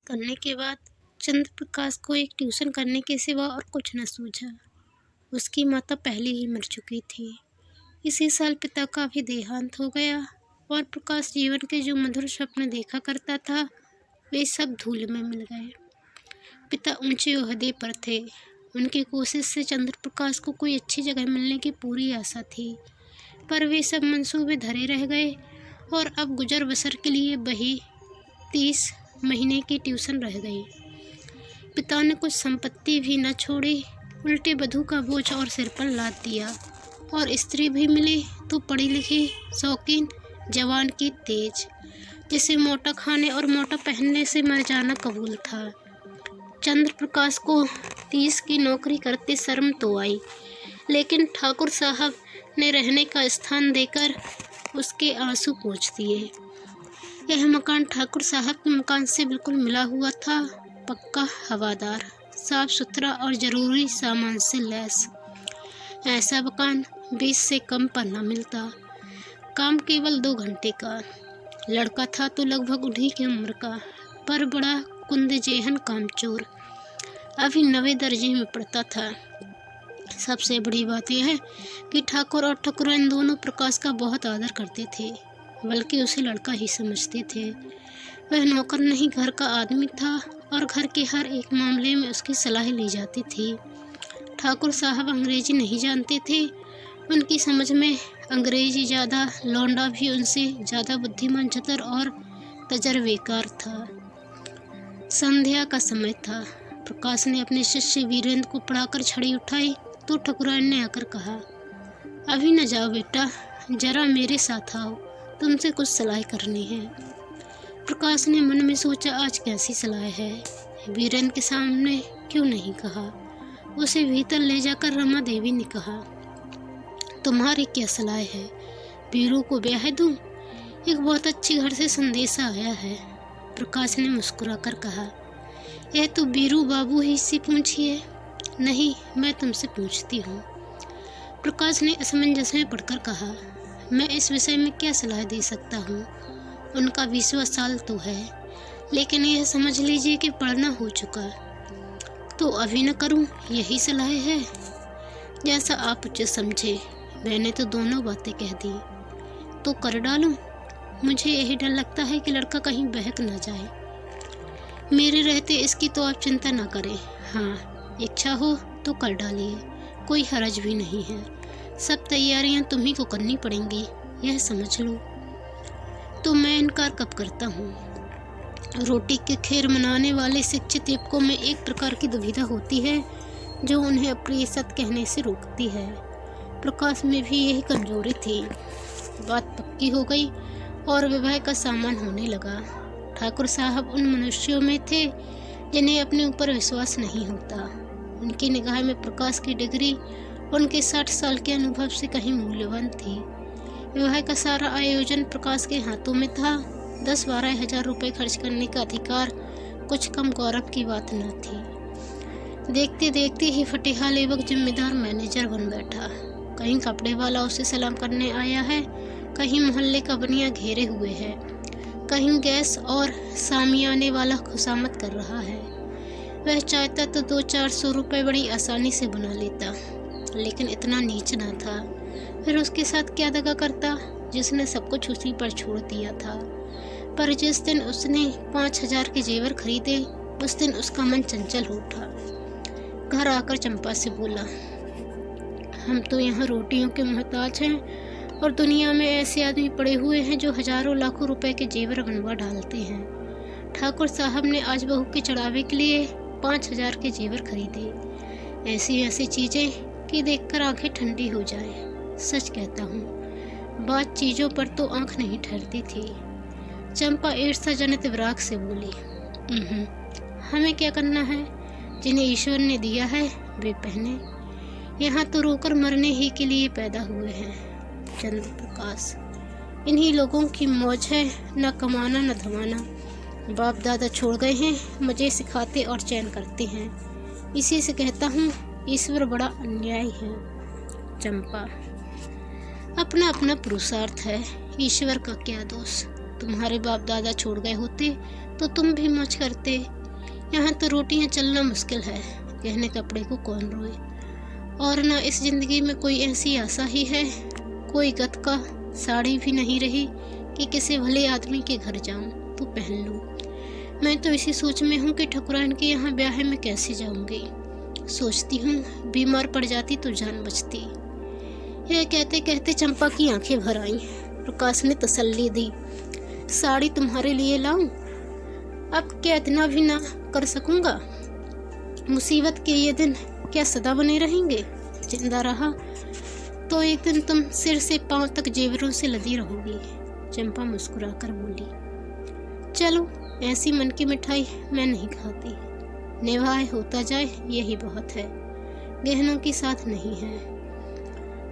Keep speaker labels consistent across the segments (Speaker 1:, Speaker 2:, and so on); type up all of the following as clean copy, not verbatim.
Speaker 1: करने के बाद चंद्र प्रकाश को एक ट्यूशन करने के सिवा और कुछ न सूझा। उसकी माता पहले ही मर चुकी थी। इसी साल पिता का भी देहांत हो गया और प्रकाश जीवन के जो मधुर स्वप्न देखा करता था वे सब धूल में मिल गए। पिता ऊंचे ओहदे पर थे। उनकी कोशिश से चंद्र प्रकाश को कोई अच्छी जगह मिलने की पूरी आशा थी, पर वे सब मंसूबे धरे रह गए और अब गुजर बसर के लिए वही 30 महीने की ट्यूशन रह गई। पिता ने कुछ संपत्ति भी न छोड़ी, उल्टे वधू का बोझ और सिर पर लाद दिया। और स्त्री भी मिली तो पढ़ी लिखी, शौकीन, जवान की तेज, जिसे मोटा खाने और मोटा पहनने से मर जाना कबूल था। चंद्र प्रकाश को 30 की नौकरी करते शर्म तो आई, लेकिन ठाकुर साहब ने रहने का स्थान देकर उसके आंसू पोंछ दिए। यह मकान ठाकुर साहब के मकान से बिल्कुल मिला हुआ था, पक्का, हवादार, साफ सुथरा और ज़रूरी सामान से लैस। ऐसा मकान 20 से कम पर न मिलता। काम केवल 2 घंटे का। लड़का था तो लगभग उन्हीं की उम्र का, पर बड़ा कुंदजेहन कामचोर। अभी 9वें दर्जे में पढ़ता था। सबसे बड़ी बात यह है कि ठाकुर और ठकुराइन दोनों प्रकाश का बहुत आदर करते थे, बल्कि उसे लड़का ही समझते थे। वह नौकर नहीं, घर का आदमी था और घर के हर एक मामले में उसकी सलाह ली जाती थी। ठाकुर साहब अंग्रेजी नहीं जानते थे। उनकी समझ में अंग्रेजी ज़्यादा, लौंडा भी उनसे ज़्यादा बुद्धिमान, चतुर और तजर्बेकार था। संध्या का समय था। प्रकाश ने अपने शिष्य वीरेंद्र को पढ़ाकर छड़ी उठाई तो ठकुराइन ने आकर कहा, अभी न जाओ बेटा, जरा मेरे साथ आओ, तुमसे कुछ सलाह करनी है। प्रकाश ने मन में सोचा, आज कैसी सलाह है? वीरेंद्र के सामने क्यों नहीं कहा? उसे भीतर ले जाकर रमा देवी ने कहा, तुम्हारी क्या सलाह है? वीरू को ब्याह दूं? एक बहुत अच्छी घर से संदेशा आया है। प्रकाश ने मुस्कुराकर कहा, यह तो वीरू बाबू ही से पूछिए। नहीं, मैं तुमसे पूछती हूँ। प्रकाश ने असमंजस में पढ़कर कहा, मैं इस विषय में क्या सलाह दे सकता हूँ? उनका 20वां साल तो है, लेकिन यह समझ लीजिए कि पढ़ना हो चुका। तो अभी न करूँ, यही सलाह है? जैसा आप उचित समझे। मैंने तो दोनों बातें कह दी, तो कर डालूं? मुझे यही डर लगता है कि लड़का कहीं बहक न जाए। मेरे रहते इसकी तो आप चिंता न करें। हाँ, इच्छा हो तो कर डालिए, कोई हरज भी नहीं है। सब तैयारियां तुम्हीं को करनी पड़ेंगी, यह समझ लो। तो मैं इनकार कब करता हूँ? रोटी के खैर मनाने वाले शिक्षित युवकों में एक प्रकार की दुविधा होती है जो उन्हें अपनी सत कहने से रोकती है। प्रकाश में भी यही कमजोरी थी। बात पक्की हो गई और विवाह का सामान होने लगा। ठाकुर साहब उन मनुष्यों में थे जिन्हें अपने ऊपर विश्वास नहीं होता। उनकी निगाह में प्रकाश की डिग्री उनके 60 साल के अनुभव से कहीं मूल्यवान थी। विवाह का सारा आयोजन प्रकाश के हाथों में था। 10-12 हजार रुपये खर्च करने का अधिकार कुछ कम गौरव की बात न थी। देखते देखते ही फटेहाल एवं जिम्मेदार मैनेजर बन बैठा। कहीं कपड़े वाला उसे सलाम करने आया है, कहीं मोहल्ले का बनिया घेरे हुए है, कहीं गैस और सामियाने वाला खुशामद कर रहा है। वह चाहता तो 200-400 रुपये बड़ी आसानी से बना लेता, लेकिन इतना नीच ना था। फिर उसके साथ क्या दगा करता जिसने सब कुछ उसी पर छोड़ दिया था। पर जिस दिन उसने 5000 के जेवर खरीदे, उस दिन उसका मन चंचल हो उठा। घर आकर चंपा से बोला, हम तो यहाँ रोटियों के मोहताज हैं और दुनिया में ऐसे आदमी पड़े हुए हैं जो हजारों लाखों रुपए के जेवर बनवा डालते हैं। ठाकुर साहब ने आज बहू के चढ़ावे के लिए 5000 के जेवर खरीदे। ऐसी ऐसी चीज़ें कि देखकर आंखें ठंडी हो जाए। सच कहता हूँ, बात चीज़ों पर तो आंख नहीं ठहरती थी। चंपा ईर्ष्या जनित विराग से बोली, हमें क्या करना है? जिन्हें ईश्वर ने दिया है वे पहने। यहाँ तो रोकर मरने ही के लिए पैदा हुए हैं। चंद्र प्रकाश, इन्हीं लोगों की मौज है, न कमाना न धमाना। बाप दादा छोड़ गए हैं, मज़े सिखाते और चैन करते हैं। इसी से कहता हूँ, ईश्वर बड़ा अन्यायी है। चंपा, अपना अपना पुरुषार्थ है, ईश्वर का क्या दोष? तुम्हारे बाप दादा छोड़ गए होते तो तुम भी मौज करते। यहाँ तो रोटियाँ चलना मुश्किल है, गहने कपड़े को कौन रोए। और ना इस जिंदगी में कोई ऐसी आशा ही है, कोई गत का साड़ी भी नहीं रही कि किसी भले आदमी के घर जाऊं तो पहन लूं। मैं तो इसी सोच में हूँ कि ठकुराइन के यहाँ ब्याह में कैसे जाऊंगी। सोचती हूँ बीमार पड़ जाती तो जान बचती। यह कहते कहते चंपा की आंखें भर आईं। प्रकाश ने तसल्ली दी, साड़ी तुम्हारे लिए लाऊं? अब क्या इतना भी ना कर सकूंगा? मुसीबत के ये दिन क्या सदा बने रहेंगे? जिंदा रहा तो एक दिन तुम सिर से पांव तक जेवरों से लदी रहोगी। चंपा मुस्कुराकर बोली, चलो ऐसी मन की मिठाई मैं नहीं खाती। निभाए होता जाए यही बहुत है, गहनों की साथ नहीं है।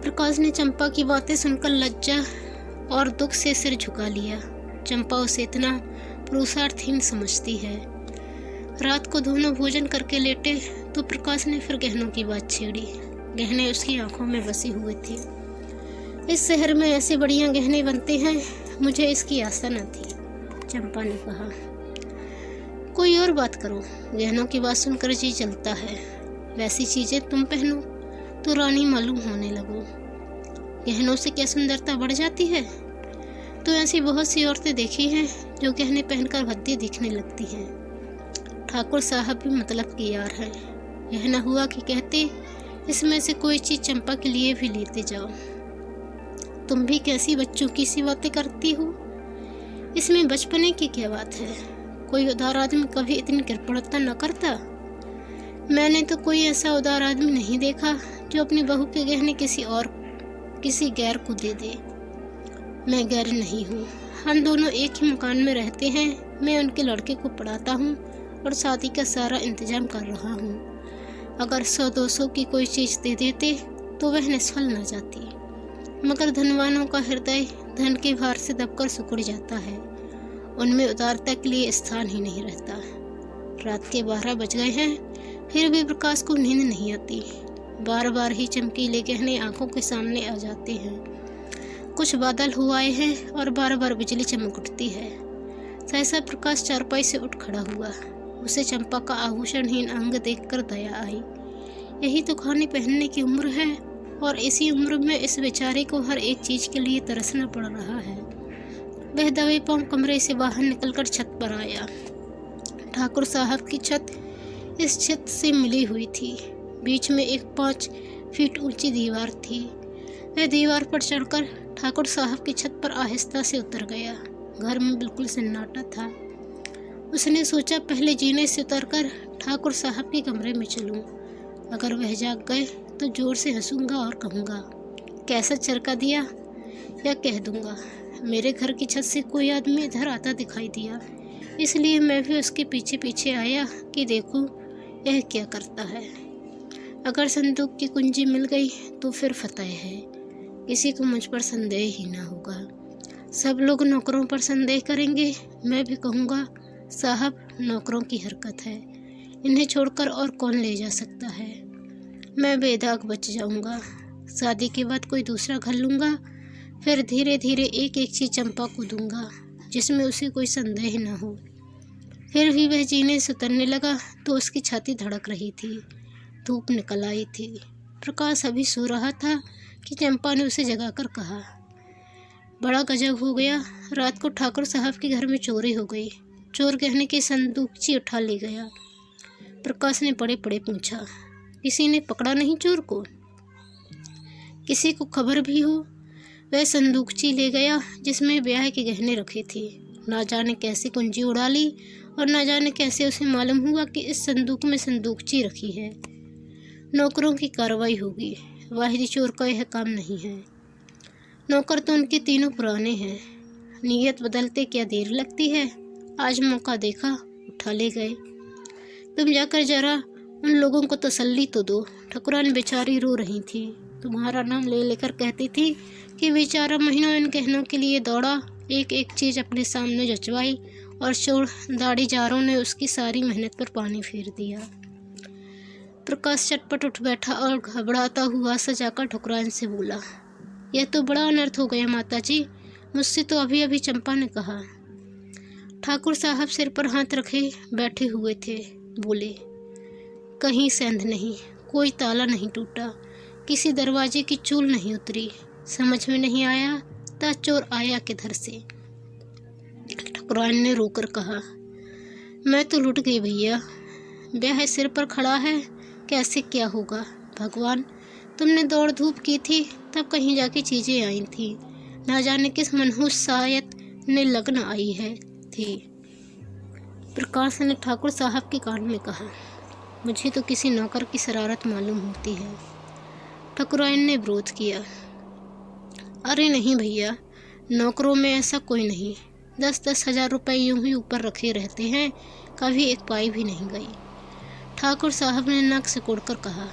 Speaker 1: प्रकाश ने चंपा की बातें सुनकर लज्जा और दुख से सिर झुका लिया। चंपा उसे इतना पुरुषार्थहीन समझती है। रात को दोनों भोजन करके लेटे तो प्रकाश ने फिर गहनों की बात छेड़ी। गहने उसकी आंखों में बसे हुए थे। इस शहर में ऐसे बढ़िया गहने बनते हैं, मुझे इसकी आशा न थी। चंपा ने कहा, कोई और बात करो। गहनों की बात सुनकर जी चलता है। वैसी चीजें तुम पहनो तो रानी मालूम होने लगो। गहनों से क्या सुंदरता बढ़ जाती है? तो ऐसी बहुत सी औरतें देखी हैं जो गहने पहनकर भद्दी दिखने लगती हैं। ठाकुर साहब भी मतलब की यार है। यह न हुआ कि कहते इसमें से कोई चीज चंपा के लिए भी लेते जाओ। तुम भी कैसी बच्चों की सी बातें करती हो। इसमें बचपने की क्या बात है? कोई उदार आदमी कभी इतनी कृपणता न करता। मैंने तो कोई ऐसा उदार आदमी नहीं देखा जो अपनी बहू के गहने किसी गैर को दे दे। मैं गैर नहीं हूँ, हम दोनों एक ही मकान में रहते हैं। मैं उनके लड़के को पढ़ाता हूँ और शादी का सारा इंतजाम कर रहा हूँ। अगर 100-200 की कोई चीज़ दे देते तो वह निष्फल न जाती, मगर धनवानों का हृदय धन के भार से दबकर सिकुड़ जाता है। उनमें उदारता के लिए स्थान ही नहीं रहता। रात के 12 बज गए हैं, फिर भी प्रकाश को नींद नहीं आती। बार बार ही चमकीले गहने आंखों के सामने आ जाते हैं। कुछ बादल हुए हैं और बार बार बिजली चमक उठती है। सहसा प्रकाश चारपाई से उठ खड़ा हुआ। उसे चंपा का आभूषणहीन अंग देखकर दया आई। यही तो खाने पहनने की उम्र है और इसी उम्र में इस बेचारे को हर एक चीज के लिए तरसना पड़ रहा है। वह दबे पांव कमरे से बाहर निकलकर छत पर आया। ठाकुर साहब की छत इस छत से मिली हुई थी। बीच में एक 5 फीट ऊंची दीवार थी। वह दीवार पर चढ़कर ठाकुर साहब की छत पर आहिस्ता से उतर गया। घर में बिल्कुल सन्नाटा था। उसने सोचा पहले जीने से उतरकर ठाकुर साहब के कमरे में चलूं। अगर वह जाग गए तो जोर से हंसूंगा और कहूँगा, कैसा चरका दिया, या कह दूंगा मेरे घर की छत से कोई आदमी इधर आता दिखाई दिया, इसलिए मैं भी उसके पीछे पीछे आया कि देखूं यह क्या करता है। अगर संदूक की कुंजी मिल गई तो फिर फतेह है। किसी को मुझ पर संदेह ही ना होगा। सब लोग नौकरों पर संदेह करेंगे, मैं भी कहूँगा साहब नौकरों की हरकत है, इन्हें छोड़कर और कौन ले जा सकता है। मैं बेदाग बच जाऊँगा। शादी के बाद कोई दूसरा घर लूँगा, फिर धीरे धीरे एक एक चीज़ चंपा को दूँगा जिसमें उसे कोई संदेह न हो। फिर भी वह जीने से उतरने लगा तो उसकी छाती धड़क रही थी। धूप निकल आई थी। प्रकाश अभी सो रहा था कि चंपा ने उसे जगाकर कहा, बड़ा गजब हो गया, रात को ठाकुर साहब के घर में चोरी हो गई। चोर गहने की संदूकची उठा ले गया। प्रकाश ने पड़े पड़े पूछा, किसी ने पकड़ा नहीं चोर को? किसी को खबर भी हो? वह संदूकची ले गया जिसमें ब्याह के गहने रखे थे। ना जाने कैसे कुंजी उड़ा ली और ना जाने कैसे उसे मालूम हुआ कि इस संदूक में संदूकची रखी है। नौकरों की कार्रवाई होगी। वाहिदी चोर का यह काम नहीं है। नौकर तो उनके तीनों पुराने हैं। नीयत बदलते क्या देर लगती है। आज मौका देखा, उठा ले गए। तुम जाकर जरा उन लोगों को तसल्ली तो दो। ठकुराइन बेचारी रो रही थी। तुम्हारा नाम ले लेकर कहती थी कि बेचारा महीनों इन गहनों के लिए दौड़ा, एक एक चीज़ अपने सामने जचवाई और चोर दाढ़ीदारों ने उसकी सारी मेहनत पर पानी फेर दिया। प्रकाश चटपट उठ बैठा और घबराता हुआ सजाकर ठकुराइन से बोला, यह तो बड़ा अनर्थ हो गया माताजी, मुझसे तो अभी अभी चंपा ने कहा। ठाकुर साहब सिर पर हाथ रखे बैठे हुए थे। बोले, कहीं सेंध नहीं, कोई ताला नहीं टूटा, किसी दरवाजे की चूल नहीं उतरी। समझ में नहीं आया था चोर आया किधर से। ठकुराइन ने रोकर कहा, मैं तो लुट गई भैया, ब्याह सिर पर खड़ा है, कैसे क्या होगा। भगवान, तुमने दौड़ धूप की थी तब कहीं जाके चीजें आई थी, ना जाने किस मनहूस शायद ने लगन आई है थी। प्रकाश ने ठाकुर साहब के कान में कहा, मुझे तो किसी नौकर की शरारत मालूम होती है। ठकुराइन ने विरोध किया, अरे नहीं भैया, नौकरों में ऐसा कोई नहीं, 10-10 हजार रुपये यूं ही ऊपर रखे रहते हैं, कभी एक पाई भी नहीं गई। ठाकुर साहब ने नाक सिकोड़कर कहा,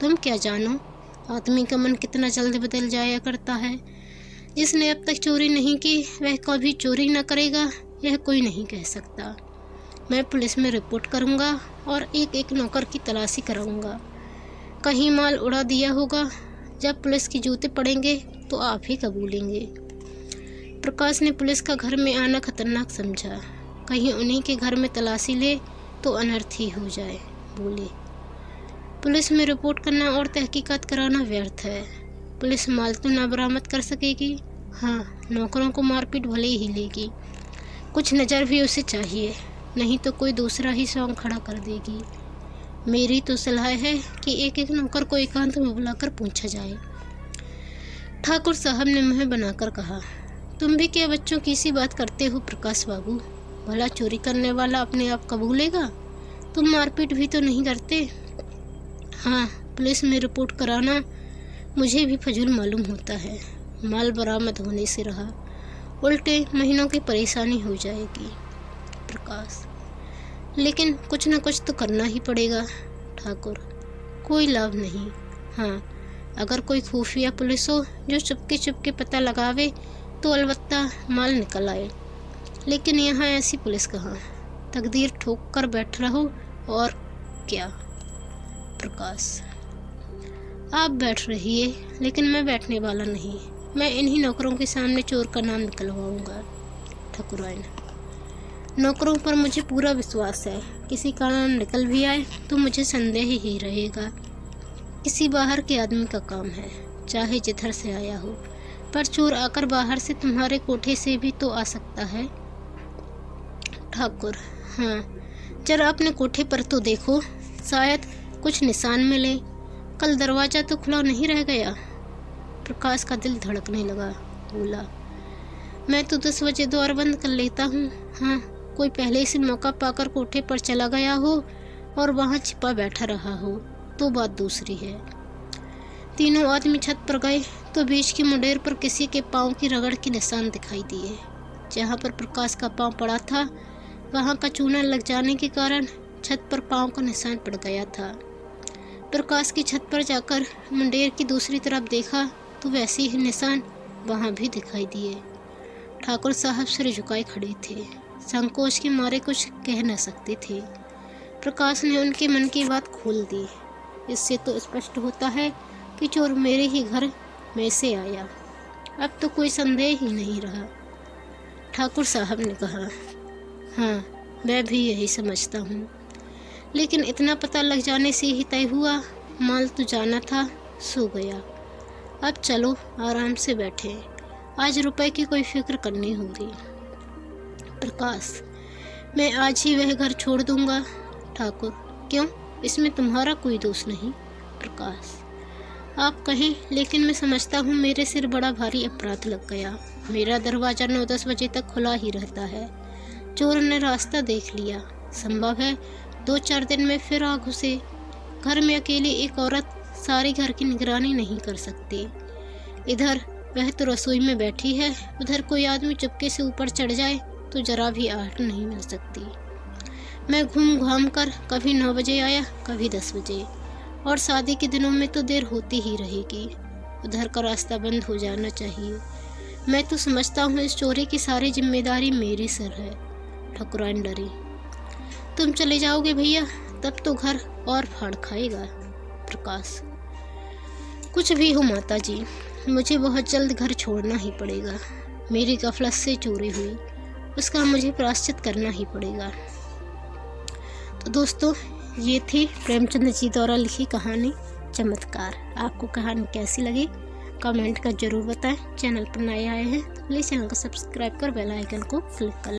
Speaker 1: तुम क्या जानो, आदमी का मन कितना जल्द बदल जाया करता है। जिसने अब तक चोरी नहीं की वह कभी चोरी न करेगा, यह कोई नहीं कह सकता। मैं पुलिस में रिपोर्ट करूंगा और एक एक नौकर की तलाशी कराऊंगा। कहीं माल उड़ा दिया होगा, जब पुलिस के जूते पड़ेंगे तो आप ही कबूलेंगे। प्रकाश ने पुलिस का घर में आना खतरनाक समझा, कहीं उन्हीं के घर में तलाशी ले तो अनर्थ ही हो जाए। बोले, पुलिस में रिपोर्ट करना और तहकीकात कराना व्यर्थ है। पुलिस माल तो ना बरामद कर सकेगी, हाँ नौकरों को मारपीट भले ही लेगी, कुछ नज़र भी उसे चाहिए, नहीं तो कोई दूसरा ही सॉन्ग खड़ा कर देगी। मेरी तो सलाह है कि एक एक नौकर को एकांत में बुलाकर पूछा जाए। ठाकुर साहब ने मुँह बनाकर कहा, तुम भी क्या बच्चों की सी बात करते हो प्रकाश बाबू, भला चोरी करने वाला अपने आप कबूलेगा? तुम मारपीट भी तो नहीं करते। हाँ, पुलिस में रिपोर्ट कराना मुझे भी फजूल मालूम होता है, माल बरामद होने से रहा, उल्टे महीनों की परेशानी हो जाएगी। प्रकाश, लेकिन कुछ न कुछ तो करना ही पड़ेगा। ठाकुर, कोई लाभ नहीं। हाँ, अगर कोई खुफिया पुलिस हो जो चुपके चुपके पता लगावे तो अलबत्ता माल निकल आए, लेकिन यहाँ ऐसी पुलिस कहाँ, तकदीर ठोक कर बैठ रहो और क्या। प्रकाश, आप बैठ रहिए, लेकिन मैं बैठने वाला नहीं, मैं इन्हीं नौकरों के सामने चोर का नाम निकलवाऊंगा। ठकुराइन, नौकरों पर मुझे पूरा विश्वास है, किसी का नाम निकल भी आए तो मुझे संदेह ही रहेगा, किसी बाहर के आदमी का काम है, चाहे जिधर से आया हो, पर चोर आकर बाहर से तुम्हारे कोठे से भी तो आ सकता है। ठाकुर, हाँ, जरा अपने कोठे पर तो देखो, शायद कुछ निशान मिले, कल दरवाज़ा तो खुला नहीं रह गया। प्रकाश का दिल धड़कने लगा। बोला, मैं तो 10 बजे द्वार बंद कर लेता हूँ। हाँ, कोई पहले से मौका पाकर कोठे पर चला गया हो और वहाँ छिपा बैठा रहा हो तो बात दूसरी है। तीनों आदमी छत पर गए तो बीच की मुंडेर पर किसी के पाँव की रगड़ के निशान दिखाई दिए। जहाँ पर प्रकाश का पाँव पड़ा था वहाँ का चूना लग जाने के कारण छत पर पाँव का निशान पड़ गया था। प्रकाश की छत पर जाकर मुंडेर की दूसरी तरफ देखा तो वैसे ही निशान वहाँ भी दिखाई दिए। ठाकुर साहब सिर झुकाए खड़े थे, संकोच के मारे कुछ कह न सकते थे। प्रकाश ने उनके मन की बात खोल दी। इससे तो स्पष्ट होता है कि चोर मेरे ही घर में से आया, अब तो कोई संदेह ही नहीं रहा। ठाकुर साहब ने कहा, हाँ, मैं भी यही समझता हूँ, लेकिन इतना पता लग जाने से ही तय हुआ, माल तो जाना था, सो गया। अब चलो आराम से बैठे, आज रुपए की कोई फिक्र करनी होगी। प्रकाश, मैं आज ही वह घर छोड़ दूंगा। ठाकुर, क्यों, इसमें तुम्हारा कोई दोष नहीं। प्रकाश, आप कहें, लेकिन मैं समझता हूँ मेरे सिर बड़ा भारी अपराध लग गया। मेरा दरवाज़ा 9-10 बजे तक खुला ही रहता है, चोर ने रास्ता देख लिया, संभव है 2-4 दिन में फिर आ घुसे। घर में अकेली एक औरत सारे घर की निगरानी नहीं कर सकती। इधर वह तो रसोई में बैठी है, उधर कोई आदमी चुपके से ऊपर चढ़ जाए तो जरा भी आहट नहीं मिल सकती। मैं घूम घाम कर कभी 9 बजे आया, कभी 10 बजे, और शादी के दिनों में तो देर होती ही रहेगी। उधर का रास्ता बंद हो जाना चाहिए। मैं तो समझता हूँ इस चोरी की सारी जिम्मेदारी मेरे सर है। ठकुराइन डरी। तुम चले जाओगे भैया, तब तो घर और फाड़ खाएगा। प्रकाश, कुछ भी हो माता जी, मुझे बहुत जल्द घर छोड़ना ही पड़ेगा। मेरी गफलत से चोरी हुई, उसका मुझे प्रायश्चित करना ही पड़ेगा। तो दोस्तों, ये थी प्रेमचंद जी द्वारा लिखी कहानी चमत्कार। आपको कहानी कैसी लगी कमेंट कर जरूर बताएं। चैनल पर नए आए हैं तो प्लीज़ चैनल को सब्सक्राइब कर बेल आइकन को क्लिक कर